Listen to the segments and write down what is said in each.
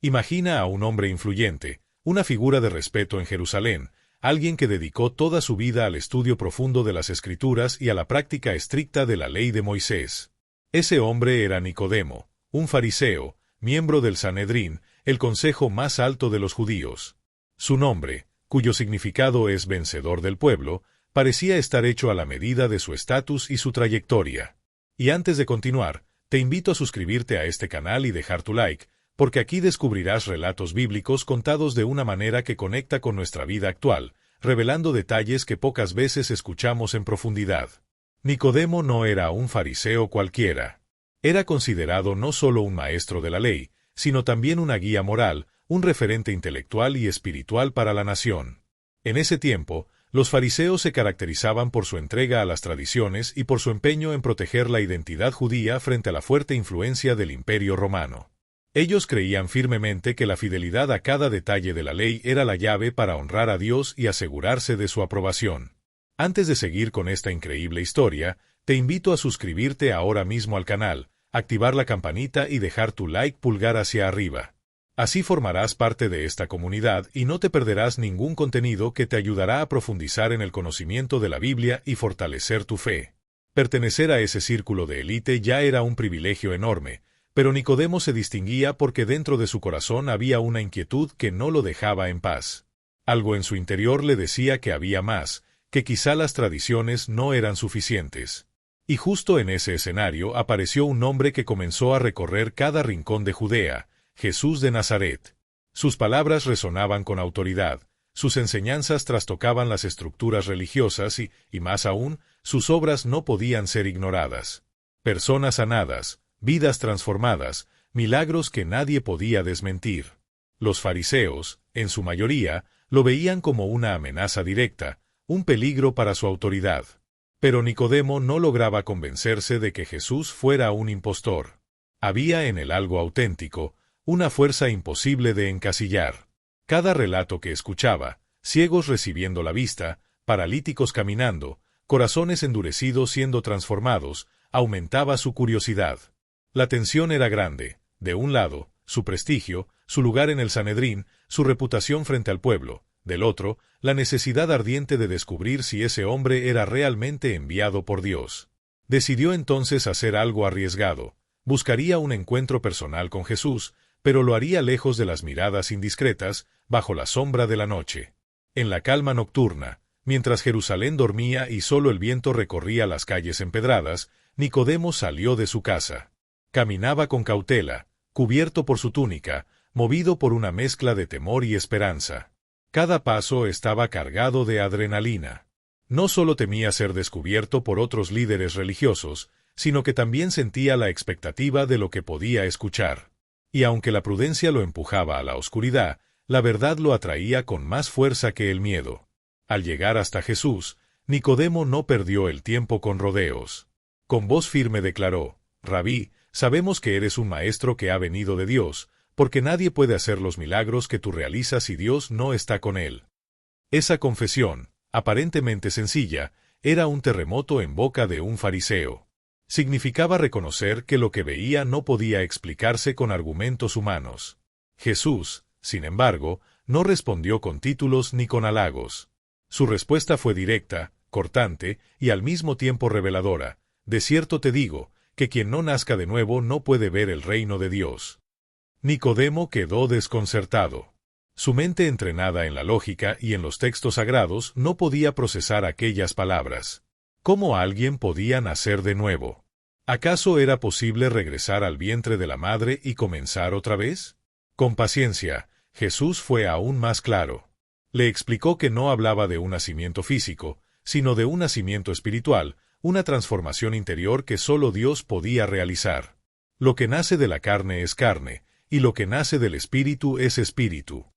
Imagina a un hombre influyente, una figura de respeto en Jerusalén, alguien que dedicó toda su vida al estudio profundo de las Escrituras y a la práctica estricta de la ley de Moisés. Ese hombre era Nicodemo, un fariseo, miembro del Sanedrín, el consejo más alto de los judíos. Su nombre, cuyo significado es vencedor del pueblo, parecía estar hecho a la medida de su estatus y su trayectoria. Y antes de continuar, te invito a suscribirte a este canal y dejar tu like, porque aquí descubrirás relatos bíblicos contados de una manera que conecta con nuestra vida actual, revelando detalles que pocas veces escuchamos en profundidad. Nicodemo no era un fariseo cualquiera. Era considerado no solo un maestro de la ley, sino también una guía moral, un referente intelectual y espiritual para la nación. En ese tiempo, los fariseos se caracterizaban por su entrega a las tradiciones y por su empeño en proteger la identidad judía frente a la fuerte influencia del Imperio Romano. Ellos creían firmemente que la fidelidad a cada detalle de la ley era la llave para honrar a Dios y asegurarse de su aprobación. Antes de seguir con esta increíble historia, te invito a suscribirte ahora mismo al canal, activar la campanita y dejar tu like pulgar hacia arriba. Así formarás parte de esta comunidad y no te perderás ningún contenido que te ayudará a profundizar en el conocimiento de la Biblia y fortalecer tu fe. Pertenecer a ese círculo de élite ya era un privilegio enorme, pero Nicodemo se distinguía porque dentro de su corazón había una inquietud que no lo dejaba en paz. Algo en su interior le decía que había más, que quizá las tradiciones no eran suficientes. Y justo en ese escenario apareció un hombre que comenzó a recorrer cada rincón de Judea, Jesús de Nazaret. Sus palabras resonaban con autoridad, sus enseñanzas trastocaban las estructuras religiosas y más aún, sus obras no podían ser ignoradas. Personas sanadas, vidas transformadas, milagros que nadie podía desmentir. Los fariseos, en su mayoría, lo veían como una amenaza directa, un peligro para su autoridad. Pero Nicodemo no lograba convencerse de que Jesús fuera un impostor. Había en él algo auténtico, una fuerza imposible de encasillar. Cada relato que escuchaba, ciegos recibiendo la vista, paralíticos caminando, corazones endurecidos siendo transformados, aumentaba su curiosidad. La tensión era grande. De un lado, su prestigio, su lugar en el Sanedrín, su reputación frente al pueblo. Del otro, la necesidad ardiente de descubrir si ese hombre era realmente enviado por Dios. Decidió entonces hacer algo arriesgado. Buscaría un encuentro personal con Jesús, pero lo haría lejos de las miradas indiscretas, bajo la sombra de la noche. En la calma nocturna, mientras Jerusalén dormía y solo el viento recorría las calles empedradas, Nicodemo salió de su casa. Caminaba con cautela, cubierto por su túnica, movido por una mezcla de temor y esperanza. Cada paso estaba cargado de adrenalina. No solo temía ser descubierto por otros líderes religiosos, sino que también sentía la expectativa de lo que podía escuchar. Y aunque la prudencia lo empujaba a la oscuridad, la verdad lo atraía con más fuerza que el miedo. Al llegar hasta Jesús, Nicodemo no perdió el tiempo con rodeos. Con voz firme declaró: «Rabí, sabemos que eres un maestro que ha venido de Dios, porque nadie puede hacer los milagros que tú realizas si Dios no está con él». Esa confesión, aparentemente sencilla, era un terremoto en boca de un fariseo. Significaba reconocer que lo que veía no podía explicarse con argumentos humanos. Jesús, sin embargo, no respondió con títulos ni con halagos. Su respuesta fue directa, cortante y al mismo tiempo reveladora: «De cierto te digo, que quien no nazca de nuevo no puede ver el reino de Dios». Nicodemo quedó desconcertado. Su mente entrenada en la lógica y en los textos sagrados no podía procesar aquellas palabras. ¿Cómo alguien podía nacer de nuevo? ¿Acaso era posible regresar al vientre de la madre y comenzar otra vez? Con paciencia, Jesús fue aún más claro. Le explicó que no hablaba de un nacimiento físico, sino de un nacimiento espiritual, una transformación interior que solo Dios podía realizar. Lo que nace de la carne es carne, y lo que nace del espíritu es espíritu.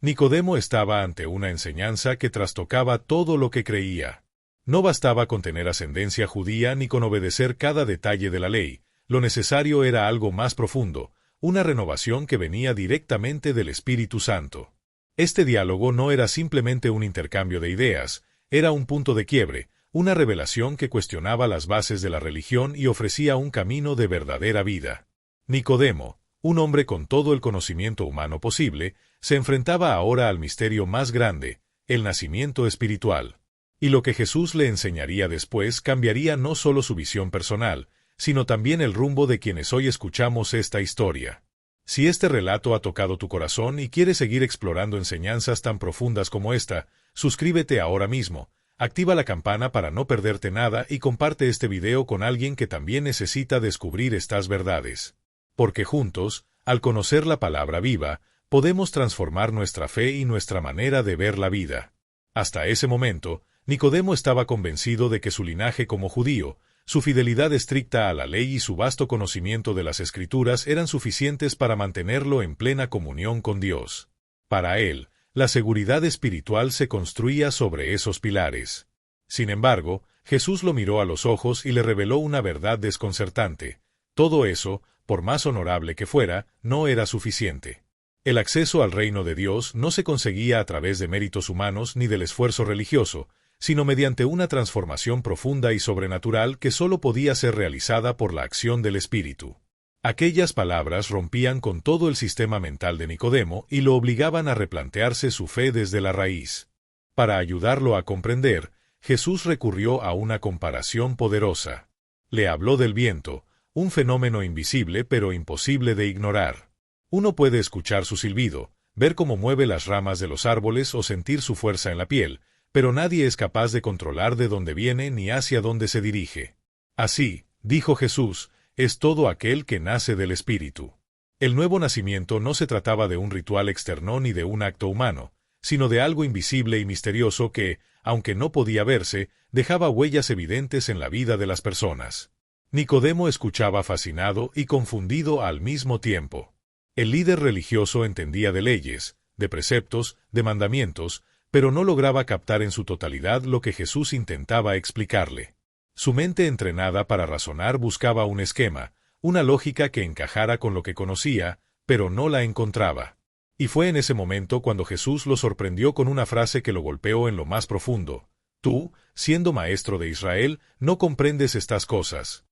Nicodemo estaba ante una enseñanza que trastocaba todo lo que creía. No bastaba con tener ascendencia judía ni con obedecer cada detalle de la ley, lo necesario era algo más profundo, una renovación que venía directamente del Espíritu Santo. Este diálogo no era simplemente un intercambio de ideas, era un punto de quiebre, una revelación que cuestionaba las bases de la religión y ofrecía un camino de verdadera vida. Nicodemo, un hombre con todo el conocimiento humano posible, se enfrentaba ahora al misterio más grande, el nacimiento espiritual. Y lo que Jesús le enseñaría después cambiaría no solo su visión personal, sino también el rumbo de quienes hoy escuchamos esta historia. Si este relato ha tocado tu corazón y quieres seguir explorando enseñanzas tan profundas como esta, suscríbete ahora mismo, activa la campana para no perderte nada y comparte este video con alguien que también necesita descubrir estas verdades. Porque juntos, al conocer la palabra viva, podemos transformar nuestra fe y nuestra manera de ver la vida. Hasta ese momento, Nicodemo estaba convencido de que su linaje como judío, su fidelidad estricta a la ley y su vasto conocimiento de las Escrituras eran suficientes para mantenerlo en plena comunión con Dios. Para él, la seguridad espiritual se construía sobre esos pilares. Sin embargo, Jesús lo miró a los ojos y le reveló una verdad desconcertante. Todo eso, por más honorable que fuera, no era suficiente. El acceso al reino de Dios no se conseguía a través de méritos humanos ni del esfuerzo religioso, sino mediante una transformación profunda y sobrenatural que sólo podía ser realizada por la acción del Espíritu. Aquellas palabras rompían con todo el sistema mental de Nicodemo y lo obligaban a replantearse su fe desde la raíz. Para ayudarlo a comprender, Jesús recurrió a una comparación poderosa. Le habló del viento, un fenómeno invisible pero imposible de ignorar. Uno puede escuchar su silbido, ver cómo mueve las ramas de los árboles o sentir su fuerza en la piel, pero nadie es capaz de controlar de dónde viene ni hacia dónde se dirige. Así, dijo Jesús, es todo aquel que nace del Espíritu. El nuevo nacimiento no se trataba de un ritual externo ni de un acto humano, sino de algo invisible y misterioso que, aunque no podía verse, dejaba huellas evidentes en la vida de las personas. Nicodemo escuchaba fascinado y confundido al mismo tiempo. El líder religioso entendía de leyes, de preceptos, de mandamientos, pero no lograba captar en su totalidad lo que Jesús intentaba explicarle. Su mente entrenada para razonar buscaba un esquema, una lógica que encajara con lo que conocía, pero no la encontraba. Y fue en ese momento cuando Jesús lo sorprendió con una frase que lo golpeó en lo más profundo. Tú, siendo maestro de Israel, no comprendes estas cosas.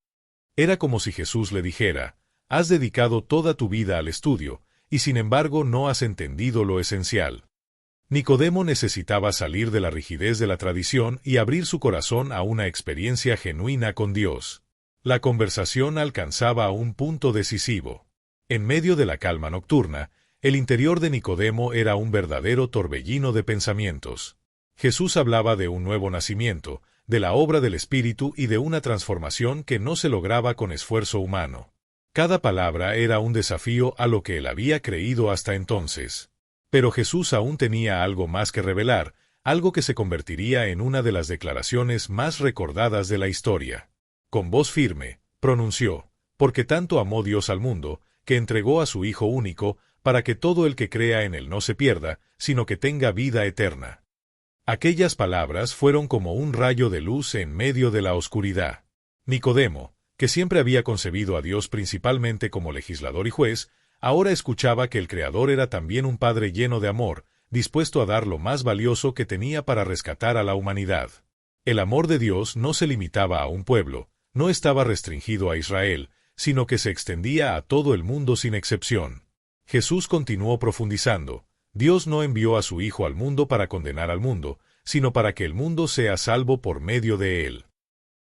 Era como si Jesús le dijera, has dedicado toda tu vida al estudio, y sin embargo no has entendido lo esencial. Nicodemo necesitaba salir de la rigidez de la tradición y abrir su corazón a una experiencia genuina con Dios. La conversación alcanzaba un punto decisivo. En medio de la calma nocturna, el interior de Nicodemo era un verdadero torbellino de pensamientos. Jesús hablaba de un nuevo nacimiento, de la obra del Espíritu y de una transformación que no se lograba con esfuerzo humano. Cada palabra era un desafío a lo que él había creído hasta entonces. Pero Jesús aún tenía algo más que revelar, algo que se convertiría en una de las declaraciones más recordadas de la historia. Con voz firme, pronunció, porque tanto amó Dios al mundo, que entregó a su Hijo único, para que todo el que crea en él no se pierda, sino que tenga vida eterna. Aquellas palabras fueron como un rayo de luz en medio de la oscuridad. Nicodemo, que siempre había concebido a Dios principalmente como legislador y juez, ahora escuchaba que el Creador era también un Padre lleno de amor, dispuesto a dar lo más valioso que tenía para rescatar a la humanidad. El amor de Dios no se limitaba a un pueblo, no estaba restringido a Israel, sino que se extendía a todo el mundo sin excepción. Jesús continuó profundizando. Dios no envió a su Hijo al mundo para condenar al mundo, sino para que el mundo sea salvo por medio de él.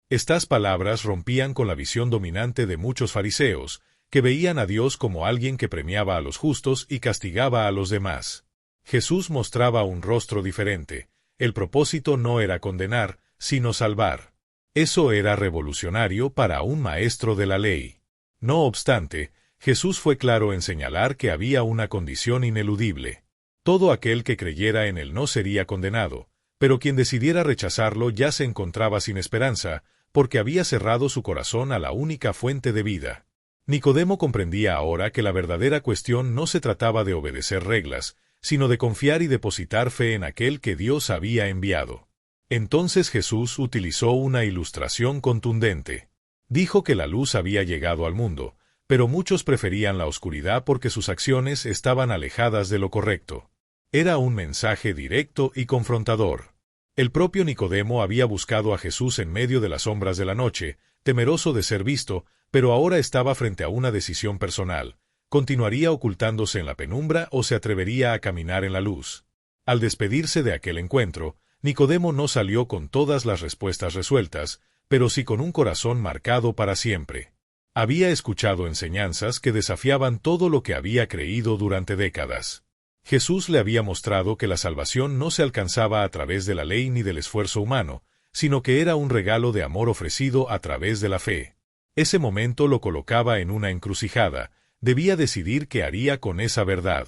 Estas palabras rompían con la visión dominante de muchos fariseos, que veían a Dios como alguien que premiaba a los justos y castigaba a los demás. Jesús mostraba un rostro diferente. El propósito no era condenar, sino salvar. Eso era revolucionario para un maestro de la ley. No obstante, Jesús fue claro en señalar que había una condición ineludible. Todo aquel que creyera en él no sería condenado, pero quien decidiera rechazarlo ya se encontraba sin esperanza, porque había cerrado su corazón a la única fuente de vida. Nicodemo comprendía ahora que la verdadera cuestión no se trataba de obedecer reglas, sino de confiar y depositar fe en aquel que Dios había enviado. Entonces Jesús utilizó una ilustración contundente. Dijo que la luz había llegado al mundo, pero muchos preferían la oscuridad porque sus acciones estaban alejadas de lo correcto. Era un mensaje directo y confrontador. El propio Nicodemo había buscado a Jesús en medio de las sombras de la noche, temeroso de ser visto, pero ahora estaba frente a una decisión personal. ¿Continuaría ocultándose en la penumbra o se atrevería a caminar en la luz? Al despedirse de aquel encuentro, Nicodemo no salió con todas las respuestas resueltas, pero sí con un corazón marcado para siempre. Había escuchado enseñanzas que desafiaban todo lo que había creído durante décadas. Jesús le había mostrado que la salvación no se alcanzaba a través de la ley ni del esfuerzo humano, sino que era un regalo de amor ofrecido a través de la fe. Ese momento lo colocaba en una encrucijada. Debía decidir qué haría con esa verdad.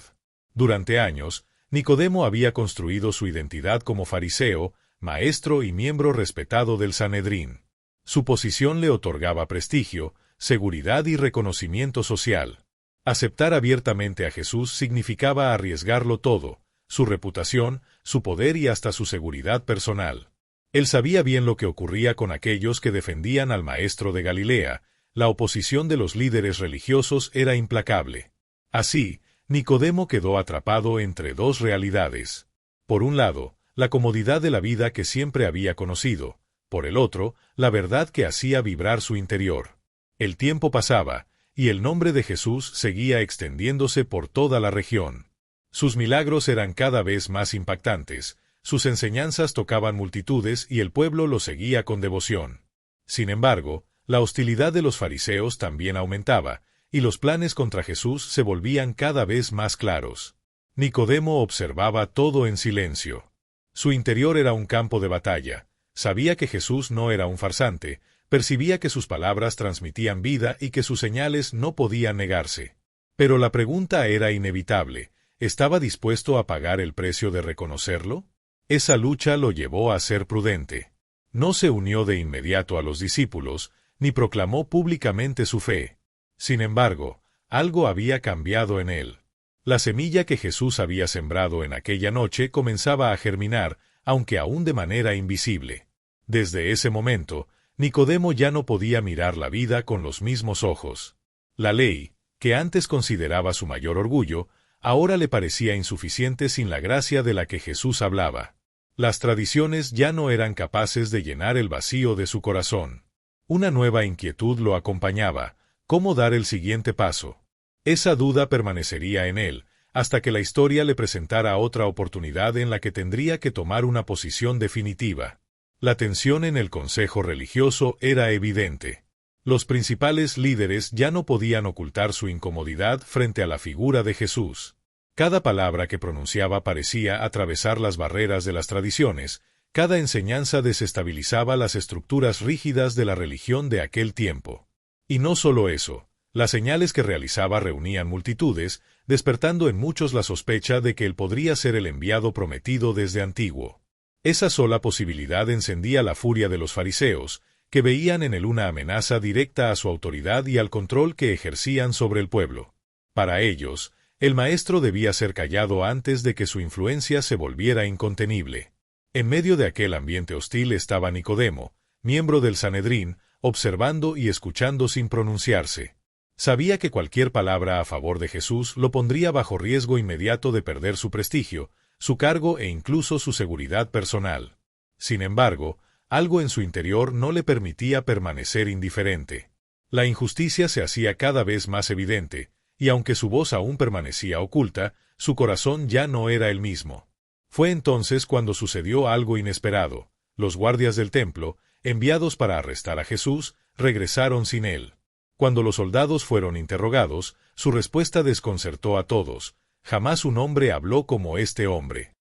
Durante años, Nicodemo había construido su identidad como fariseo, maestro y miembro respetado del Sanedrín. Su posición le otorgaba prestigio, seguridad y reconocimiento social. Aceptar abiertamente a Jesús significaba arriesgarlo todo, su reputación, su poder y hasta su seguridad personal. Él sabía bien lo que ocurría con aquellos que defendían al Maestro de Galilea. La oposición de los líderes religiosos era implacable. Así, Nicodemo quedó atrapado entre dos realidades. Por un lado, la comodidad de la vida que siempre había conocido. Por el otro, la verdad que hacía vibrar su interior. El tiempo pasaba, y el nombre de Jesús seguía extendiéndose por toda la región. Sus milagros eran cada vez más impactantes, sus enseñanzas tocaban multitudes y el pueblo lo seguía con devoción. Sin embargo, la hostilidad de los fariseos también aumentaba, y los planes contra Jesús se volvían cada vez más claros. Nicodemo observaba todo en silencio. Su interior era un campo de batalla. Sabía que Jesús no era un farsante, percibía que sus palabras transmitían vida y que sus señales no podían negarse. Pero la pregunta era inevitable. ¿Estaba dispuesto a pagar el precio de reconocerlo? Esa lucha lo llevó a ser prudente. No se unió de inmediato a los discípulos, ni proclamó públicamente su fe. Sin embargo, algo había cambiado en él. La semilla que Jesús había sembrado en aquella noche comenzaba a germinar, aunque aún de manera invisible. Desde ese momento, Nicodemo ya no podía mirar la vida con los mismos ojos. La ley, que antes consideraba su mayor orgullo, ahora le parecía insuficiente sin la gracia de la que Jesús hablaba. Las tradiciones ya no eran capaces de llenar el vacío de su corazón. Una nueva inquietud lo acompañaba: ¿cómo dar el siguiente paso? Esa duda permanecería en él, hasta que la historia le presentara otra oportunidad en la que tendría que tomar una posición definitiva. La tensión en el consejo religioso era evidente. Los principales líderes ya no podían ocultar su incomodidad frente a la figura de Jesús. Cada palabra que pronunciaba parecía atravesar las barreras de las tradiciones. Cada enseñanza desestabilizaba las estructuras rígidas de la religión de aquel tiempo. Y no solo eso, las señales que realizaba reunían multitudes, despertando en muchos la sospecha de que él podría ser el enviado prometido desde antiguo. Esa sola posibilidad encendía la furia de los fariseos, que veían en él una amenaza directa a su autoridad y al control que ejercían sobre el pueblo. Para ellos, el maestro debía ser callado antes de que su influencia se volviera incontenible. En medio de aquel ambiente hostil estaba Nicodemo, miembro del Sanedrín, observando y escuchando sin pronunciarse. Sabía que cualquier palabra a favor de Jesús lo pondría bajo riesgo inmediato de perder su prestigio, su cargo e incluso su seguridad personal. Sin embargo, algo en su interior no le permitía permanecer indiferente. La injusticia se hacía cada vez más evidente, y aunque su voz aún permanecía oculta, su corazón ya no era el mismo. Fue entonces cuando sucedió algo inesperado. Los guardias del templo, enviados para arrestar a Jesús, regresaron sin él. Cuando los soldados fueron interrogados, su respuesta desconcertó a todos: jamás un hombre habló como este hombre.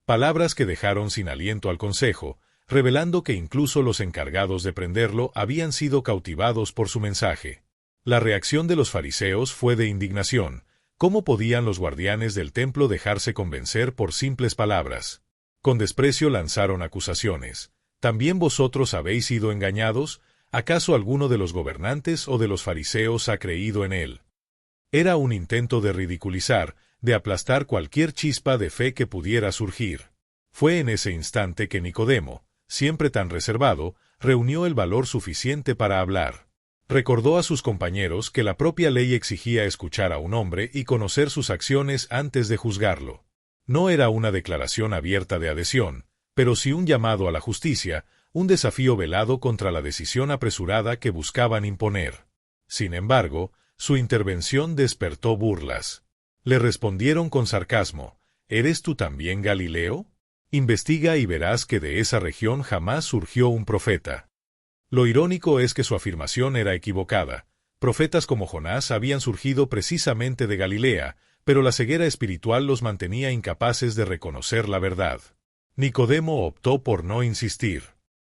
Palabras que dejaron sin aliento al consejo, revelando que incluso los encargados de prenderlo habían sido cautivados por su mensaje. La reacción de los fariseos fue de indignación. ¿Cómo podían los guardianes del templo dejarse convencer por simples palabras? Con desprecio lanzaron acusaciones. ¿También vosotros habéis sido engañados? ¿Acaso alguno de los gobernantes o de los fariseos ha creído en él? Era un intento de ridiculizar, de aplastar cualquier chispa de fe que pudiera surgir. Fue en ese instante que Nicodemo, siempre tan reservado, reunió el valor suficiente para hablar. Recordó a sus compañeros que la propia ley exigía escuchar a un hombre y conocer sus acciones antes de juzgarlo. No era una declaración abierta de adhesión, pero sí un llamado a la justicia, un desafío velado contra la decisión apresurada que buscaban imponer. Sin embargo, Su intervención despertó burlas. Le respondieron con sarcasmo: ¿Eres tú también Galileo? Investiga y verás que de esa región jamás surgió un profeta. Lo irónico es que su afirmación era equivocada. Profetas como Jonás habían surgido precisamente de Galilea, pero la ceguera espiritual los mantenía incapaces de reconocer la verdad. Nicodemo optó por no insistir.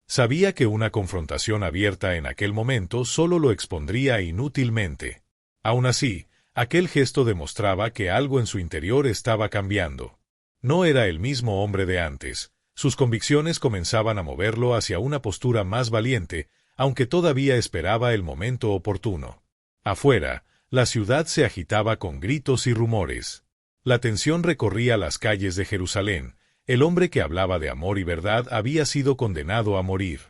Sabía que una confrontación abierta en aquel momento solo lo expondría inútilmente. Aún así, aquel gesto demostraba que algo en su interior estaba cambiando. No era el mismo hombre de antes. Sus convicciones comenzaban a moverlo hacia una postura más valiente, aunque todavía esperaba el momento oportuno. Afuera, la ciudad se agitaba con gritos y rumores. La tensión recorría las calles de Jerusalén. El hombre que hablaba de amor y verdad había sido condenado a morir.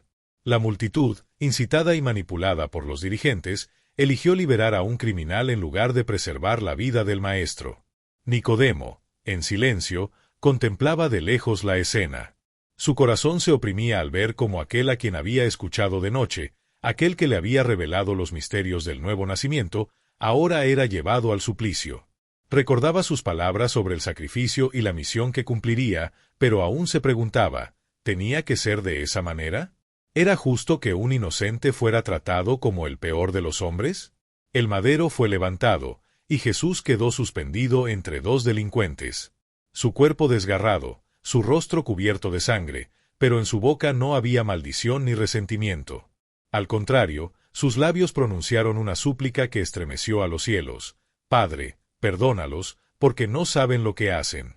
La multitud, incitada y manipulada por los dirigentes, eligió liberar a un criminal en lugar de preservar la vida del maestro. Nicodemo, en silencio, contemplaba de lejos la escena. Su corazón se oprimía al ver cómo aquel a quien había escuchado de noche, aquel que le había revelado los misterios del nuevo nacimiento, ahora era llevado al suplicio. Recordaba sus palabras sobre el sacrificio y la misión que cumpliría, pero aún se preguntaba, ¿tenía que ser de esa manera? ¿Era justo que un inocente fuera tratado como el peor de los hombres? El madero fue levantado, y Jesús quedó suspendido entre dos delincuentes. Su cuerpo desgarrado, su rostro cubierto de sangre, pero en su boca no había maldición ni resentimiento. Al contrario, sus labios pronunciaron una súplica que estremeció a los cielos: Padre, perdónalos, porque no saben lo que hacen.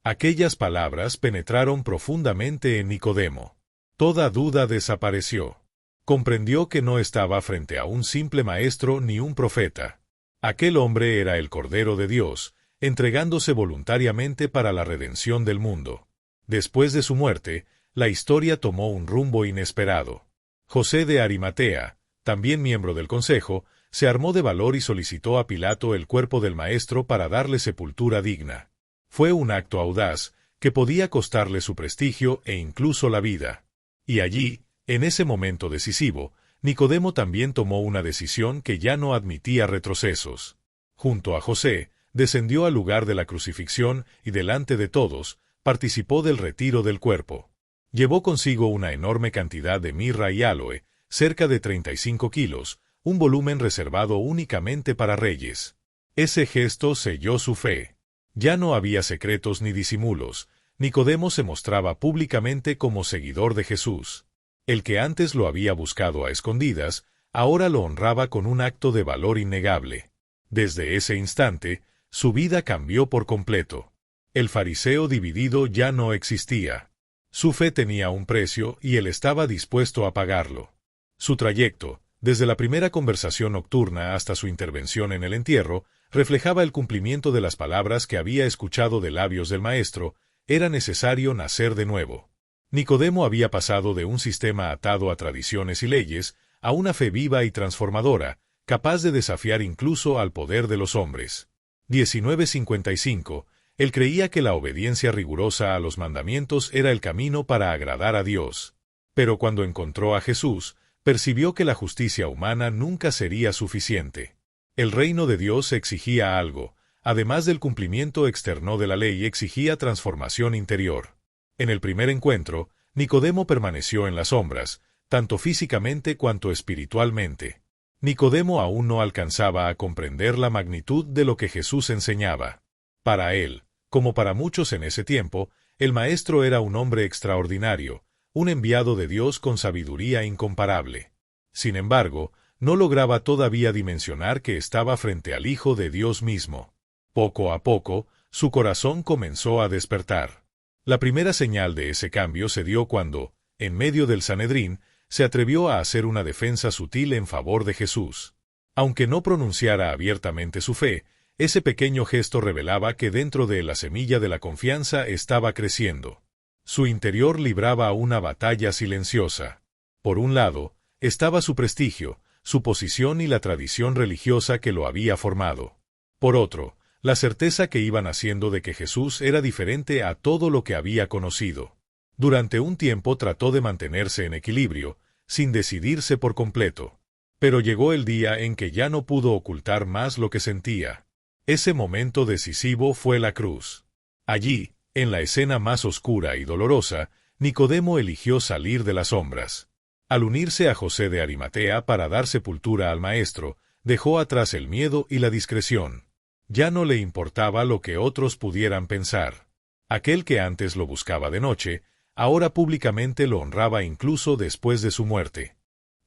Aquellas palabras penetraron profundamente en Nicodemo. Toda duda desapareció. Comprendió que no estaba frente a un simple maestro ni un profeta. Aquel hombre era el Cordero de Dios, entregándose voluntariamente para la redención del mundo. Después de su muerte, la historia tomó un rumbo inesperado. José de Arimatea, también miembro del consejo, se armó de valor y solicitó a Pilato el cuerpo del maestro para darle sepultura digna. Fue un acto audaz, que podía costarle su prestigio e incluso la vida. Y allí, en ese momento decisivo, Nicodemo también tomó una decisión que ya no admitía retrocesos. Junto a José, descendió al lugar de la crucifixión y delante de todos, participó del retiro del cuerpo. Llevó consigo una enorme cantidad de mirra y áloe, cerca de 35 kilos, un volumen reservado únicamente para reyes. Ese gesto selló su fe. Ya no había secretos ni disimulos. Nicodemo se mostraba públicamente como seguidor de Jesús. El que antes lo había buscado a escondidas, ahora lo honraba con un acto de valor innegable. Desde ese instante, su vida cambió por completo. El fariseo dividido ya no existía. Su fe tenía un precio y él estaba dispuesto a pagarlo. Su trayecto, desde la primera conversación nocturna hasta su intervención en el entierro, reflejaba el cumplimiento de las palabras que había escuchado de labios del Maestro: era necesario nacer de nuevo. Nicodemo había pasado de un sistema atado a tradiciones y leyes a una fe viva y transformadora, capaz de desafiar incluso al poder de los hombres. 1955. Él creía que la obediencia rigurosa a los mandamientos era el camino para agradar a Dios. Pero cuando encontró a Jesús, percibió que la justicia humana nunca sería suficiente. El reino de Dios exigía algo. Además del cumplimiento externo de la ley, exigía transformación interior. En el primer encuentro, Nicodemo permaneció en las sombras, tanto físicamente cuanto espiritualmente. Nicodemo aún no alcanzaba a comprender la magnitud de lo que Jesús enseñaba. Para él, como para muchos en ese tiempo, el Maestro era un hombre extraordinario, un enviado de Dios con sabiduría incomparable. Sin embargo, no lograba todavía dimensionar que estaba frente al Hijo de Dios mismo. Poco a poco, su corazón comenzó a despertar. La primera señal de ese cambio se dio cuando, en medio del Sanedrín, se atrevió a hacer una defensa sutil en favor de Jesús. Aunque no pronunciara abiertamente su fe, ese pequeño gesto revelaba que dentro de la semilla de la confianza estaba creciendo. Su interior libraba una batalla silenciosa. Por un lado, estaba su prestigio, su posición y la tradición religiosa que lo había formado. Por otro, la certeza que iba naciendo de que Jesús era diferente a todo lo que había conocido. Durante un tiempo trató de mantenerse en equilibrio, sin decidirse por completo. Pero llegó el día en que ya no pudo ocultar más lo que sentía. Ese momento decisivo fue la cruz. Allí, en la escena más oscura y dolorosa, Nicodemo eligió salir de las sombras. Al unirse a José de Arimatea para dar sepultura al Maestro, dejó atrás el miedo y la discreción. Ya no le importaba lo que otros pudieran pensar. Aquel que antes lo buscaba de noche, ahora públicamente lo honraba incluso después de su muerte.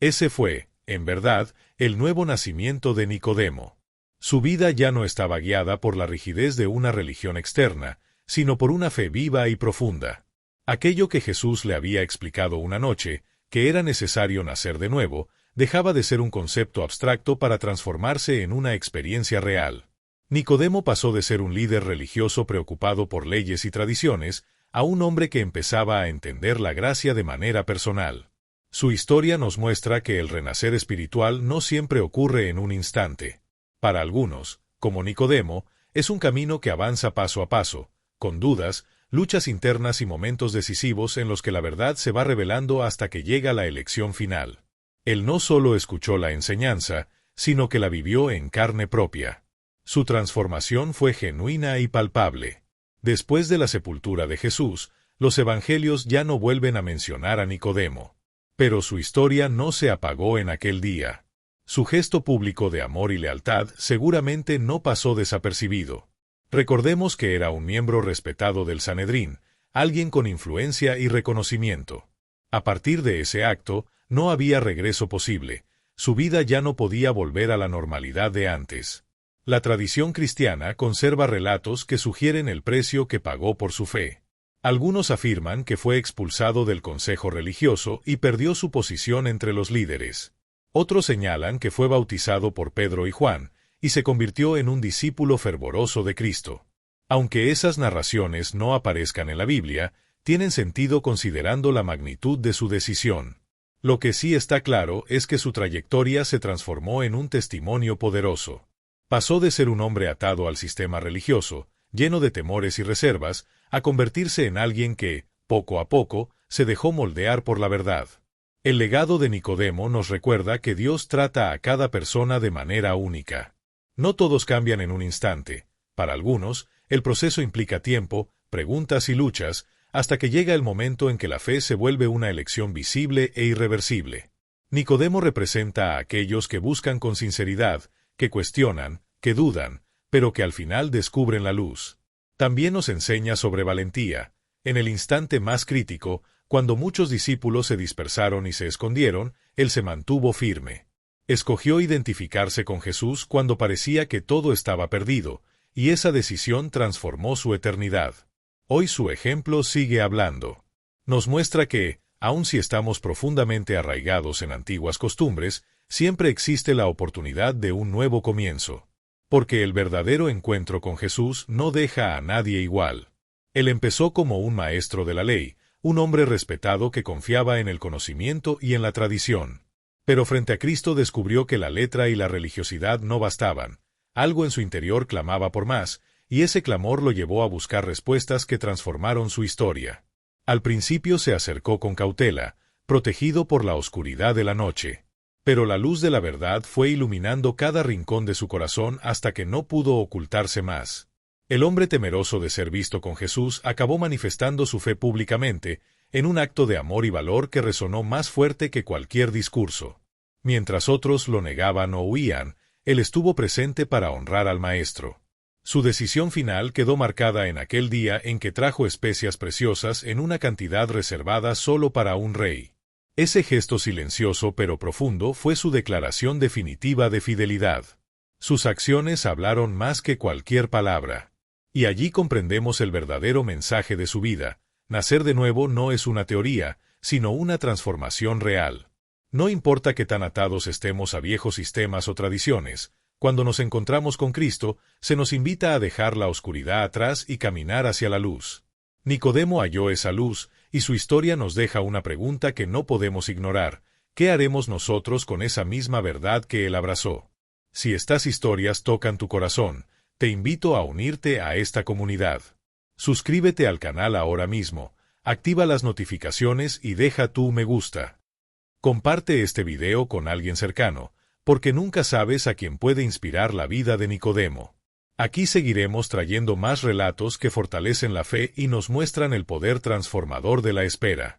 Ese fue, en verdad, el nuevo nacimiento de Nicodemo. Su vida ya no estaba guiada por la rigidez de una religión externa, sino por una fe viva y profunda. Aquello que Jesús le había explicado una noche, que era necesario nacer de nuevo, dejaba de ser un concepto abstracto para transformarse en una experiencia real. Nicodemo pasó de ser un líder religioso preocupado por leyes y tradiciones, a un hombre que empezaba a entender la gracia de manera personal. Su historia nos muestra que el renacer espiritual no siempre ocurre en un instante. Para algunos, como Nicodemo, es un camino que avanza paso a paso, con dudas, luchas internas y momentos decisivos en los que la verdad se va revelando hasta que llega la elección final. Él no solo escuchó la enseñanza, sino que la vivió en carne propia. Su transformación fue genuina y palpable. Después de la sepultura de Jesús, los evangelios ya no vuelven a mencionar a Nicodemo. Pero su historia no se apagó en aquel día. Su gesto público de amor y lealtad seguramente no pasó desapercibido. Recordemos que era un miembro respetado del Sanedrín, alguien con influencia y reconocimiento. A partir de ese acto, no había regreso posible. Su vida ya no podía volver a la normalidad de antes. La tradición cristiana conserva relatos que sugieren el precio que pagó por su fe. Algunos afirman que fue expulsado del consejo religioso y perdió su posición entre los líderes. Otros señalan que fue bautizado por Pedro y Juan, y se convirtió en un discípulo fervoroso de Cristo. Aunque esas narraciones no aparezcan en la Biblia, tienen sentido considerando la magnitud de su decisión. Lo que sí está claro es que su trayectoria se transformó en un testimonio poderoso. Pasó de ser un hombre atado al sistema religioso, lleno de temores y reservas, a convertirse en alguien que, poco a poco, se dejó moldear por la verdad. El legado de Nicodemo nos recuerda que Dios trata a cada persona de manera única. No todos cambian en un instante. Para algunos, el proceso implica tiempo, preguntas y luchas, hasta que llega el momento en que la fe se vuelve una elección visible e irreversible. Nicodemo representa a aquellos que buscan con sinceridad, que cuestionan, que dudan, pero que al final descubren la luz. También nos enseña sobre valentía. En el instante más crítico, cuando muchos discípulos se dispersaron y se escondieron, él se mantuvo firme. Escogió identificarse con Jesús cuando parecía que todo estaba perdido, y esa decisión transformó su eternidad. Hoy su ejemplo sigue hablando. Nos muestra que, aun si estamos profundamente arraigados en antiguas costumbres, siempre existe la oportunidad de un nuevo comienzo. Porque el verdadero encuentro con Jesús no deja a nadie igual. Él empezó como un maestro de la ley, un hombre respetado que confiaba en el conocimiento y en la tradición. Pero frente a Cristo descubrió que la letra y la religiosidad no bastaban. Algo en su interior clamaba por más, y ese clamor lo llevó a buscar respuestas que transformaron su historia. Al principio se acercó con cautela, protegido por la oscuridad de la noche. Pero la luz de la verdad fue iluminando cada rincón de su corazón hasta que no pudo ocultarse más. El hombre temeroso de ser visto con Jesús acabó manifestando su fe públicamente, en un acto de amor y valor que resonó más fuerte que cualquier discurso. Mientras otros lo negaban o huían, él estuvo presente para honrar al Maestro. Su decisión final quedó marcada en aquel día en que trajo especias preciosas en una cantidad reservada solo para un rey. Ese gesto silencioso pero profundo fue su declaración definitiva de fidelidad. Sus acciones hablaron más que cualquier palabra. Y allí comprendemos el verdadero mensaje de su vida. Nacer de nuevo no es una teoría, sino una transformación real. No importa qué tan atados estemos a viejos sistemas o tradiciones, cuando nos encontramos con Cristo, se nos invita a dejar la oscuridad atrás y caminar hacia la luz. Nicodemo halló esa luz, y su historia nos deja una pregunta que no podemos ignorar. ¿Qué haremos nosotros con esa misma verdad que él abrazó? Si estas historias tocan tu corazón, te invito a unirte a esta comunidad. Suscríbete al canal ahora mismo, activa las notificaciones y deja tu me gusta. Comparte este video con alguien cercano, porque nunca sabes a quién puede inspirar la vida de Nicodemo. Aquí seguiremos trayendo más relatos que fortalecen la fe y nos muestran el poder transformador de la espera.